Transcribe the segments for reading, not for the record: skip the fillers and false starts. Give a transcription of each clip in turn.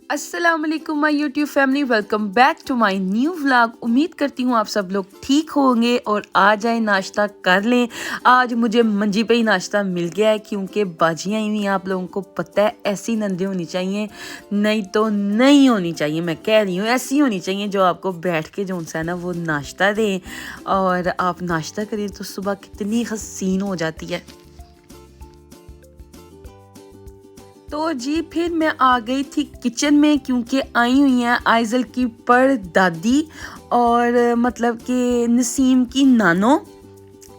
अस्सलाम वालेकुम my YouTube family, welcome back to my new vlog. उम्मीद करती हूँ आप सब लोग ठीक होंगे और आ जाए नाश्ता कर लें। आज मुझे मंजी पे ही नाश्ता मिल गया है क्योंकि बाजियाँ हुई, आप लोगों को पता है ऐसी नंदे होनी चाहिए, नहीं तो नहीं होनी चाहिए। मैं कह रही हूँ ऐसी होनी चाहिए जो आपको बैठ के जो है ना वो नाश्ता दें और आप नाश्ता करें तो सुबह कितनी हसीन हो जाती है। तो जी फिर मैं आ गई थी किचन में क्योंकि आई हुई हैं आइज़ल की परदादी और मतलब कि नसीम की नानो,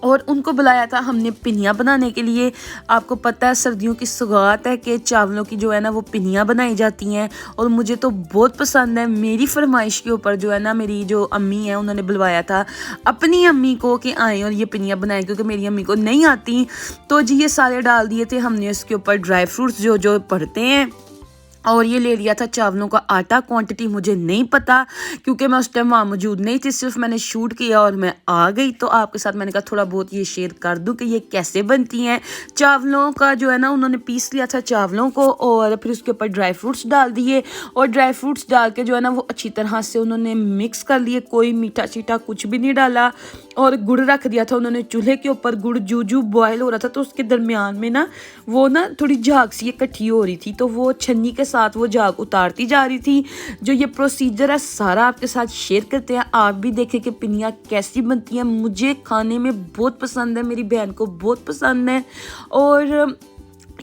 और उनको बुलाया था हमने पिनिया बनाने के लिए। आपको पता है सर्दियों की सौगात है कि चावलों की जो है ना वो पिनिया बनाई जाती हैं और मुझे तो बहुत पसंद है। मेरी फरमाइश के ऊपर जो है ना मेरी जो अम्मी है उन्होंने बुलवाया था अपनी अम्मी को कि आए और ये पिनिया बनाएं, क्योंकि मेरी अम्मी को नहीं आती। तो जी ये सारे डाल दिए थे हमने उसके ऊपर ड्राई फ्रूट्स जो जो पड़ते हैं, और ये ले लिया था चावलों का आटा। क्वांटिटी मुझे नहीं पता क्योंकि मैं उस टाइम वहाँ मौजूद नहीं थी, सिर्फ मैंने शूट किया और मैं आ गई। तो आपके साथ मैंने कहा थोड़ा बहुत ये शेयर कर दूं कि ये कैसे बनती हैं। चावलों का जो है ना उन्होंने पीस लिया था चावलों को और फिर उसके ऊपर ड्राई फ्रूट्स डाल दिए और ड्राई फ्रूट्स डाल के जो है ना वो अच्छी तरह से उन्होंने मिक्स कर लिए। कोई मीठा शीठा कुछ भी नहीं डाला और गुड़ रख दिया था उन्होंने चूल्हे के ऊपर। गुड़ जू बॉयल हो रहा था तो उसके दरमियान में ना वो ना थोड़ी झाग सी इकट्ठी हो रही थी, तो वो छन्नी के साथ वो झाग उतारती जा रही थी। जो ये प्रोसीजर है सारा आपके साथ शेयर करते हैं, आप भी देखें कि पिनिया कैसी बनती है। मुझे खाने में बहुत पसंद है, मेरी बहन को बहुत पसंद है। और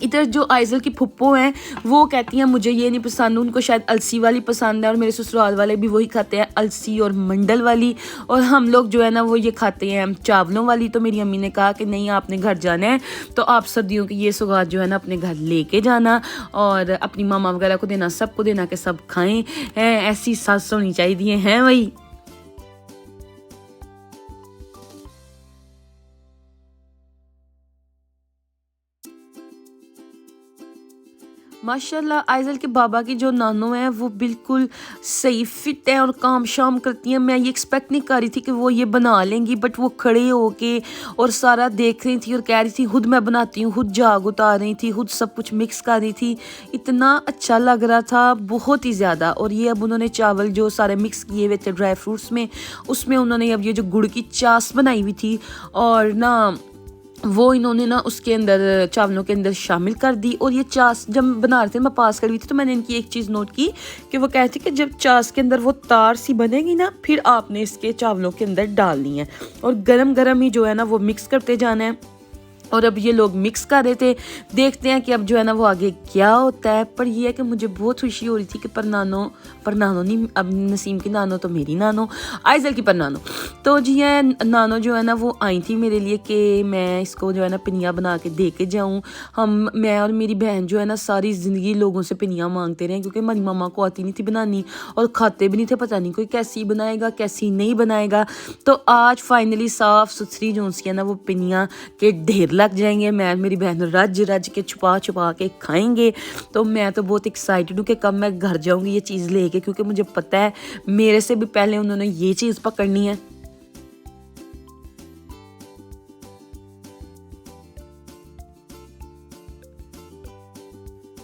इधर जो आइज़ल की फुप्पो हैं वो कहती हैं मुझे ये नहीं पसंद, उनको शायद अलसी वाली पसंद है और मेरे ससुराल वाले भी वही खाते हैं, अलसी और मंडल वाली। और हम लोग जो है ना वो ये खाते हैं चावलों वाली। तो मेरी अम्मी ने कहा कि नहीं आपने घर जाना है तो आप सर्दियों की ये सौगात जो है ना अपने घर लेके जाना और अपनी मामा वगैरह को देना, सबको देना कि सब खाएं। ऐसी सास होनी चाहिए हैं वही। माशाल्लाह आइज़ल के बाबा की जो नानो है वो बिल्कुल सही फिट है और काम शाम करती हैं। मैं ये एक्सपेक्ट नहीं कर रही थी कि वो ये बना लेंगी, बट वो खड़े होके और सारा देख रही थी और कह रही थी खुद मैं बनाती हूँ, खुद झाग उतार रही थी, खुद सब कुछ मिक्स कर रही थी। इतना अच्छा लग रहा था बहुत ही ज़्यादा। और ये अब उन्होंने चावल जो सारे मिक्स किए हुए थे ड्राई फ्रूट्स में, उसमें उन्होंने अब ये जो गुड़ की चास बनाई हुई थी और ना वो इन्होंने ना उसके अंदर चावलों के अंदर शामिल कर दी। और ये चास जब बना रहे थे मैं पास कर रही थी तो मैंने इनकी एक चीज़ नोट की कि वो कहते कि जब चास के अंदर वो तार सी बनेगी ना फिर आपने इसके चावलों के अंदर डालनी है और गरम गरम ही जो है ना वो मिक्स करते जाना है। और अब ये लोग मिक्स कर रहे थे, देखते हैं कि अब जो है ना वो आगे क्या होता है। पर ये है कि मुझे बहुत खुशी हो रही थी कि पर नानो नहीं, अब नसीम की नानो तो मेरी नानो, आइज़ल की पर नानो। तो जी है नानो जो है ना वो आई थी मेरे लिए कि मैं इसको जो है ना पिनिया बना के दे के जाऊँ। मैं और मेरी बहन जो है ना सारी ज़िंदगी लोगों से पिनिया मांगते रहे क्योंकि हमारी मामा को आती नहीं थी बनानी और खाते भी नहीं थे, पता नहीं कोई कैसी बनाएगा कैसी नहीं बनाएगा। तो आज फाइनली साफ़ सुथरी जो सी है ना वो पिनिया के ढेर लग जाएंगे। मैं मेरी बहन रज रज के छुपा छुपा के खाएंगे। तो मैं तो बहुत एक्साइटेड हूँ कि कब मैं घर जाऊँगी ये चीज़ लेके, क्योंकि मुझे पता है मेरे से भी पहले उन्होंने ये चीज़ पकड़नी है।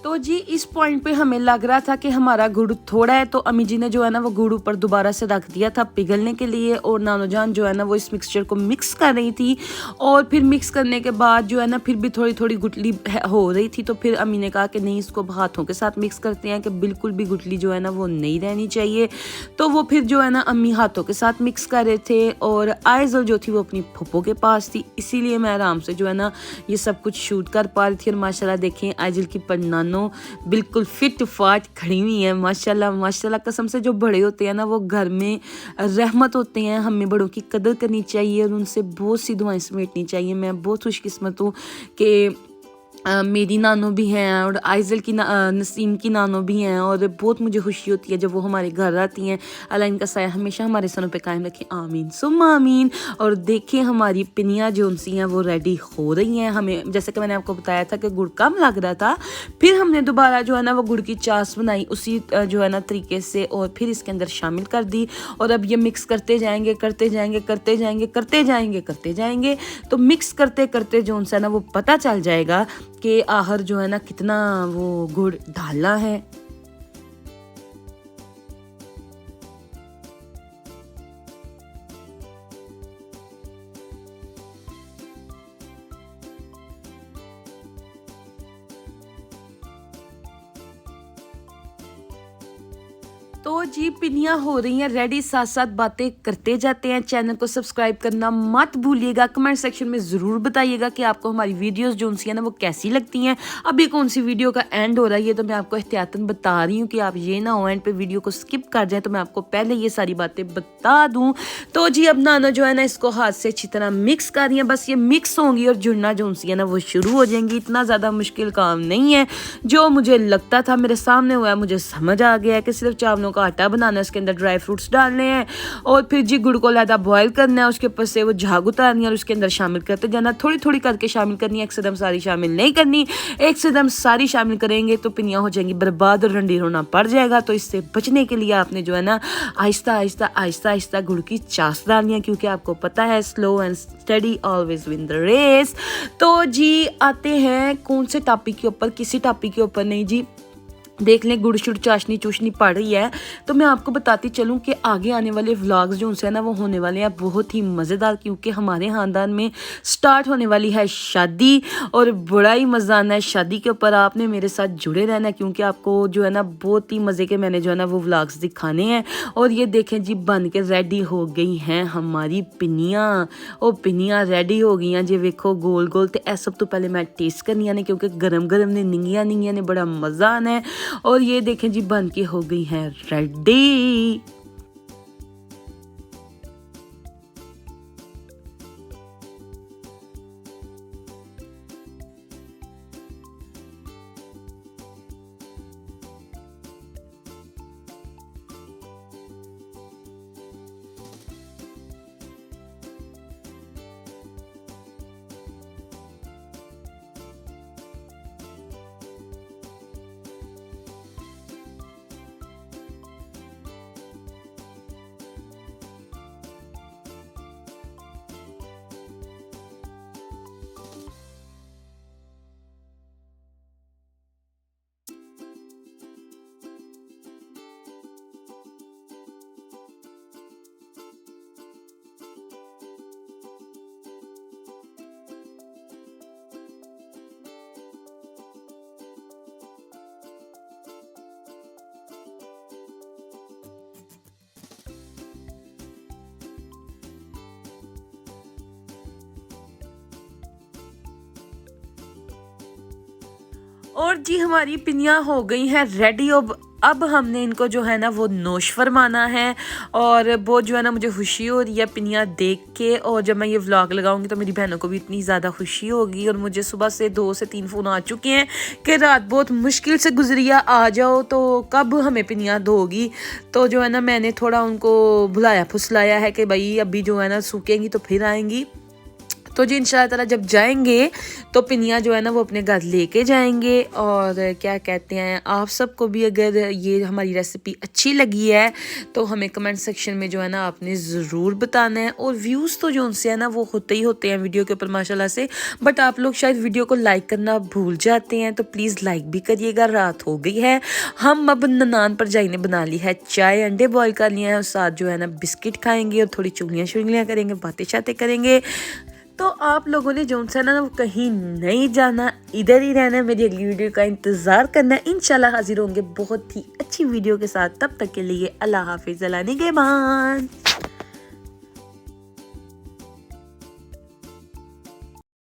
तो जी इस पॉइंट पे हमें लग रहा था कि हमारा गुड़ थोड़ा है, तो अम्मी जी ने जो है ना वो गुड़ ऊपर दोबारा से रख दिया था पिघलने के लिए। और नानो जान जो है ना वो इस मिक्सचर को मिक्स कर रही थी और फिर मिक्स करने के बाद जो है ना फिर भी थोड़ी थोड़ी गुठली हो रही थी। तो फिर अम्मी ने कहा कि नहीं इसको हाथों के साथ मिक्स करते हैं कि बिल्कुल भी गुठली जो है ना वो नहीं रहनी चाहिए। तो वो फिर जो है ना अम्मी हाथों के साथ मिक्स कर रहे थे और आइज़ल जो थी वो अपनी फुप्पो के पास थी, इसीलिए मैं आराम से जो है ना ये सब कुछ शूट कर पा रही थी। और माशाल्लाह देखें आइज़ल की पन्नानो बिल्कुल फिट फाट खड़ी हुई है। माशाल्लाह माशाल्लाह, कसम से जो बड़े होते हैं ना वो घर में रहमत होते हैं। हमें बड़ों की कदर करनी चाहिए और उनसे बहुत सी दुआएं समेटनी चाहिए। मैं बहुत खुशकिस्मत हूँ कि मेरी नानो भी हैं और आइज़ल की नसीम की नानो भी हैं और बहुत मुझे खुशी होती है जब वो हमारे घर आती हैं। अल्लाह इनका साया हमेशा हमारे सरों पे कायम रखे, आमीन सुम्मा आमीन। और देखिए हमारी पिनिया जो उनसी हैं वो रेडी हो रही हैं। हमें जैसे कि मैंने आपको बताया था कि गुड़ कम लग रहा था, फिर हमने दोबारा जो है ना वो गुड़ की चास बनाई उसी जो है ना तरीके से और फिर इसके अंदर शामिल कर दी। और अब ये मिक्स करते जाएंगे करते जाएंगे करते जाएंगे करते जाएंगे करते जाएंगे। तो मिक्स करते करते जो उनसे ना वो पता चल जाएगा कि आहर जो है ना कितना वो गुड़ डालना है। तो जी पिनियाँ हो रही हैं रेडी, साथ साथ बातें करते जाते हैं। चैनल को सब्सक्राइब करना मत भूलिएगा। कमेंट सेक्शन में ज़रूर बताइएगा कि आपको हमारी वीडियोस जो सी है ना वो कैसी लगती हैं। अभी कौन सी वीडियो का एंड हो रहा है ये तो मैं आपको एहतियातन बता रही हूँ कि आप ये ना हो एंड पे वीडियो को स्किप कर जाए, तो मैं आपको पहले ये सारी बातें बता दूँ। तो जी अब नानो जो है ना इसको हाथ से अच्छी तरह मिक्स कर रही है। बस ये मिक्स होंगी और जुड़ना जो सी है ना वो शुरू हो जाएंगी। इतना ज़्यादा मुश्किल काम नहीं है जो मुझे लगता था, मेरे सामने हुआ है। मुझे समझ आ गया है कि सिर्फ चावलों का आटा बनाना है, इसके अंदर ड्राई फ्रूट्स डालने हैं और फिर जी गुड़ को लहदा बॉयल करना है। उसके ऊपर से वो झाग उतारनी है और उसके अंदर शामिल करते जाना। थोड़ी थोड़ी करके शामिल करनी है, एक एकदम सारी शामिल नहीं करनी। एक से एकदम सारी शामिल करेंगे तो पिनियाँ हो जाएंगी बर्बाद और रंडी होना पड़ जाएगा। तो इससे बचने के लिए आपने जो है ना आहिस्ता आहिस्ता आहिस्ता आहिस्ता गुड़ की चास डालनी है, क्योंकि आपको पता है slow and steady always win the race. तो जी आते हैं कौन से टॉपिक के ऊपर, किसी टॉपिक के ऊपर नहीं जी, देख लें गुड़ शुड़ चाशनी चूशनी पड़ रही है। तो मैं आपको बताती चलूँ कि आगे आने वाले व्लॉग्स जो उनसे है ना वो होने वाले हैं बहुत ही मज़ेदार, क्योंकि हमारे ख़ानदान में स्टार्ट होने वाली है शादी और बड़ा ही मज़ा आना है शादी के ऊपर। आपने मेरे साथ जुड़े रहना है क्योंकि आपको जो है ना बहुत ही मज़े के मैंने जो है ना वो व्लॉग्स दिखाने हैं। और ये देखें जी बन के रेडी हो गई हैं हमारी पिनियाँ। और पिनियाँ रेडी हो गई हैं जी, वेखो गोल गोल। तो ऐसा सब तो पहले मैं टेस्ट करनी है क्योंकि गरम गरम ने निंगियाँ निंगियाँ ने बड़ा मज़ा आना है। और ये देखें जी बन के हो गई हैं रेडी। और जी हमारी पिनियाँ हो गई हैं रेडी। अब हमने इनको जो है ना वो नोश फरमाना है। और बहुत जो है ना मुझे खुशी हो रही है पिनियाँ देख के। और जब मैं ये व्लॉग लगाऊंगी तो मेरी बहनों को भी इतनी ज़्यादा खुशी होगी। और मुझे सुबह से 2 से 3 फ़ोन आ चुके हैं कि रात बहुत मुश्किल से गुजरी है, आ जाओ तो कब हमें पिनियाँ दोगी। तो जो है ना मैंने थोड़ा उनको बुलाया फुसलाया है कि भाई अभी जो है ना सूखेंगी तो फिर आएंगी। तो जी इंशाल्लाह ताला जब जाएंगे तो पिनियाँ जो है ना वो अपने घर लेके जाएंगे। और क्या कहते हैं, आप सबको भी अगर ये हमारी रेसिपी अच्छी लगी है तो हमें कमेंट सेक्शन में जो है ना आपने ज़रूर बताना है। और व्यूज़ तो जो उनसे है ना वो होते ही होते हैं वीडियो के ऊपर माशाल्लाह से, बट आप लोग शायद वीडियो को लाइक करना भूल जाते हैं, तो प्लीज़ लाइक भी करिएगा। रात हो गई है, हम अब ननान पर जाइने बना ली है चाय, अंडे बॉयल कर लिए हैं और साथ जो है ना बिस्किट खाएंगे और थोड़ी चुगलियाँ शुगलियाँ करेंगे, बातें शातें करेंगे। तो आप लोगों ने जो सा ना वो कहीं नहीं जाना, इधर ही रहना है, मेरी अगली वीडियो का इंतज़ार करना है। इंशाल्लाह हाजिर होंगे बहुत ही अच्छी वीडियो के साथ। तब तक के लिए अल्लाह हाफिज़, अल्लाह निगहबान।